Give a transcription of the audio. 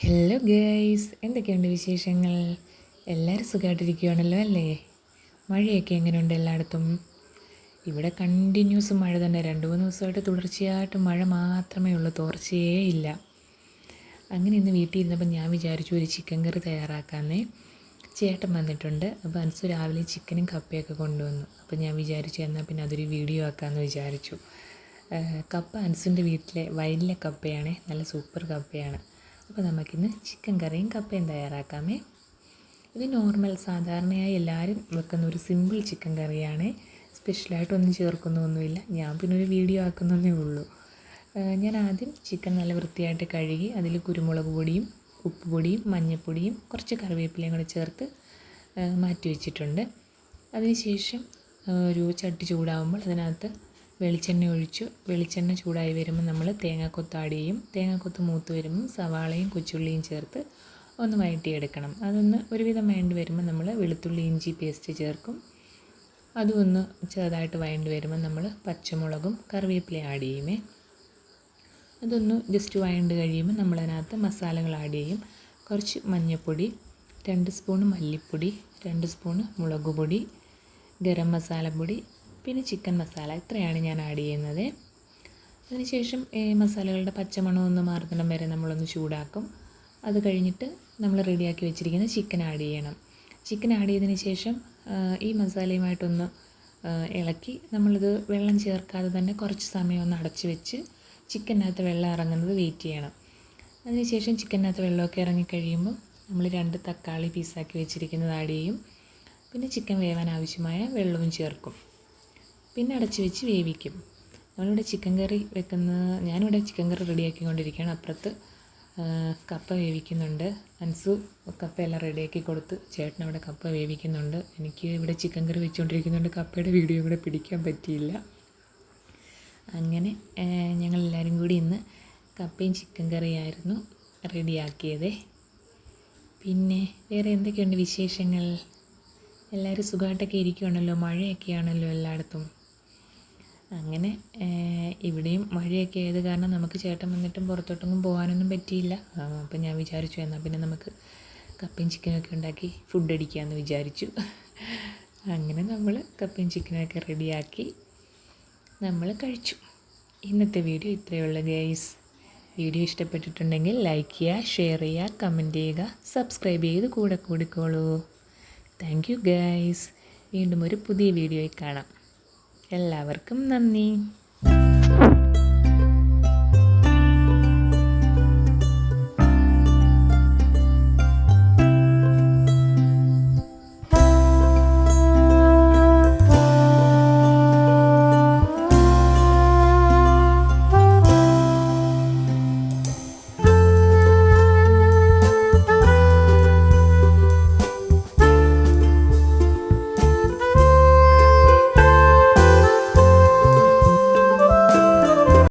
Hello guys, എന്തൊക്കെയുണ്ട് വിശേഷങ്ങൾ? എല്ലാവരും സുഖമായിട്ടിരിക്കുകയാണല്ലോ അല്ലേ? മഴയൊക്കെ എങ്ങനെയുണ്ട് എല്ലായിടത്തും? ഇവിടെ കണ്ടിന്യൂസ് മഴ തന്നെ. 2-3 ദിവസമായിട്ട് തുടർച്ചയായിട്ട് മഴ മാത്രമേ ഉള്ളൂ, തോർച്ചയേ ഇല്ല. അങ്ങനെ ഇന്ന് വീട്ടിൽ ഇരുന്നപ്പോൾ ഞാൻ വിചാരിച്ചു ഒരു ചിക്കൻ കറി തയ്യാറാക്കാമെന്നേ. ചേട്ടൻ വന്നിട്ടുണ്ട്. അപ്പോൾ അൻസു രാവിലെ ചിക്കനും കപ്പയൊക്കെ കൊണ്ടുവന്നു. അപ്പോൾ ഞാൻ വിചാരിച്ചു എന്നാൽ പിന്നെ അതൊരു വീഡിയോ ആക്കാമെന്ന് വിചാരിച്ചു. കപ്പ അൻസുൻ്റെ വീട്ടിലെ വയലിലെ കപ്പയാണേ, നല്ല സൂപ്പർ കപ്പയാണ്. അപ്പോൾ നമുക്കിന്ന് ചിക്കൻ കറിയും കപ്പയും തയ്യാറാക്കാമേ. ഇത് നോർമൽ സാധാരണയായി എല്ലാവരും വെക്കുന്ന ഒരു സിമ്പിൾ ചിക്കൻ കറിയാണ്. സ്പെഷ്യലായിട്ടൊന്നും ചേർക്കുന്നൊന്നുമില്ല. ഞാൻ പിന്നെ ഒരു വീഡിയോ ആക്കുന്നതേ ഉള്ളൂ. ഞാൻ ആദ്യം ചിക്കൻ നല്ല വൃത്തിയായിട്ട് കഴുകി അതിൽ കുരുമുളക് പൊടിയും ഉപ്പുപൊടിയും മഞ്ഞൾപ്പൊടിയും കുറച്ച് കറിവേപ്പിലയും കൂടെ ചേർത്ത് മാറ്റി വെച്ചിട്ടുണ്ട്. അതിനുശേഷം ഒരു ചട്ടി ചൂടാകുമ്പോൾ അതിനകത്ത് വെളിച്ചെണ്ണ ഒഴിച്ചു. വെളിച്ചെണ്ണ ചൂടായി വരുമ്പോൾ നമ്മൾ തേങ്ങാക്കൊത്ത് ആഡ് ചെയ്യും. തേങ്ങാക്കൊത്ത് മൂത്ത് വരുമ്പോൾ സവാളയും കൊച്ചുള്ളിയും ചേർത്ത് ഒന്ന് വഴറ്റിയെടുക്കണം. അതൊന്ന് ഒരുവിധം വഴണ്ടി വരുമ്പോൾ നമ്മൾ വെളുത്തുള്ളി ഇഞ്ചി പേസ്റ്റ് ചേർക്കും. അതും ഒന്ന് ചെറുതായിട്ട് വഴണ്ടി വരുമ്പോൾ നമ്മൾ പച്ചമുളകും കറിവേപ്പിലയും ആഡ് ചെയ്യുമേ. അതൊന്ന് ജസ്റ്റ് വഴണ്ട് കഴിയുമ്പോൾ നമ്മളതിനകത്ത് മസാലകൾ ആഡ് ചെയ്യും. കുറച്ച് മഞ്ഞൾപ്പൊടി, 2 സ്പൂൺ മല്ലിപ്പൊടി, 2 സ്പൂൺ മുളക് പൊടി, ഗരം മസാലപ്പൊടി, പിന്നെ ചിക്കൻ മസാല. ഇത്രയാണ് ഞാൻ ആഡ് ചെയ്യുന്നത്. അതിനുശേഷം മസാലകളുടെ പച്ചമണം ഒന്ന് മാറുന്നിടം വരെ നമ്മളൊന്ന് ചൂടാക്കും. അത് കഴിഞ്ഞിട്ട് നമ്മൾ റെഡിയാക്കി വെച്ചിരിക്കുന്ന ചിക്കൻ ആഡ് ചെയ്യണം. ചിക്കൻ ആഡ് ചെയ്തതിന് ശേഷം ഈ മസാലയുമായിട്ടൊന്ന് ഇളക്കി നമ്മളിത് വെള്ളം ചേർക്കാതെ തന്നെ കുറച്ച് സമയം ഒന്ന് അടച്ച് വെച്ച് ചിക്കനകത്ത് വെള്ളം ഇറങ്ങുന്നത് വെയിറ്റ് ചെയ്യണം. അതിനുശേഷം ചിക്കനകത്ത് വെള്ളമൊക്കെ ഇറങ്ങിക്കഴിയുമ്പോൾ നമ്മൾ 2 തക്കാളി പീസാക്കി വെച്ചിരിക്കുന്നത് ആഡ് ചെയ്യും. പിന്നെ ചിക്കൻ വേവാൻ ആവശ്യമായ വെള്ളവും ചേർക്കും. പിന്നെ അടച്ച് വെച്ച് വേവിക്കും. ഞാനിവിടെ ചിക്കൻ കറി റെഡിയാക്കിക്കൊണ്ടിരിക്കുകയാണ്. അപ്പുറത്ത് കപ്പ വേവിക്കുന്നുണ്ട്. അൻസു കപ്പയെല്ലാം റെഡിയാക്കി കൊടുത്ത് ചേട്ടനവിടെ കപ്പ വേവിക്കുന്നുണ്ട്. എനിക്ക് ഇവിടെ ചിക്കൻ കറി വെച്ചുകൊണ്ടിരിക്കുന്നുണ്ട്, കപ്പയുടെ വീഡിയോ കൂടെ പിടിക്കാൻ പറ്റിയില്ല. അങ്ങനെ ഞങ്ങളെല്ലാവരും കൂടി ഇന്ന് കപ്പയും ചിക്കൻ കറിയായിരുന്നു റെഡിയാക്കിയത്. പിന്നെ വേറെ എന്തൊക്കെയുണ്ട് വിശേഷങ്ങൾ? എല്ലാവരും സുഖമായിട്ടൊക്കെ ഇരിക്കുകയാണല്ലോ? മഴയൊക്കെയാണല്ലോ എല്ലായിടത്തും. അങ്ങനെ ഇവിടെയും മഴയൊക്കെ ആയത് കാരണം നമുക്ക് ചേട്ടൻ വന്നിട്ടും പുറത്തോട്ടൊന്നും പോകാനൊന്നും പറ്റിയില്ല. അപ്പം ഞാൻ വിചാരിച്ചു എന്നാൽ പിന്നെ നമുക്ക് കപ്പയും ചിക്കനൊക്കെ ഉണ്ടാക്കി ഫുഡ് അടിക്കാമെന്ന് വിചാരിച്ചു. അങ്ങനെ നമ്മൾ കപ്പയും ചിക്കനൊക്കെ റെഡിയാക്കി നമ്മൾ കഴിച്ചു. ഇന്നത്തെ വീഡിയോ ഇത്രയേ ഉള്ളൂ ഗൈസ്. വീഡിയോ ഇഷ്ടപ്പെട്ടിട്ടുണ്ടെങ്കിൽ ലൈക്ക് ചെയ്യുക, ഷെയർ ചെയ്യുക, കമൻറ്റ് ചെയ്യുക, സബ്സ്ക്രൈബ് ചെയ്ത് കൂടെ കൂടിക്കോളൂ. Thank you guys. വീണ്ടും ഒരു പുതിയ വീഡിയോയിൽ കാണാം. എല്ലാവർക്കും നന്ദി.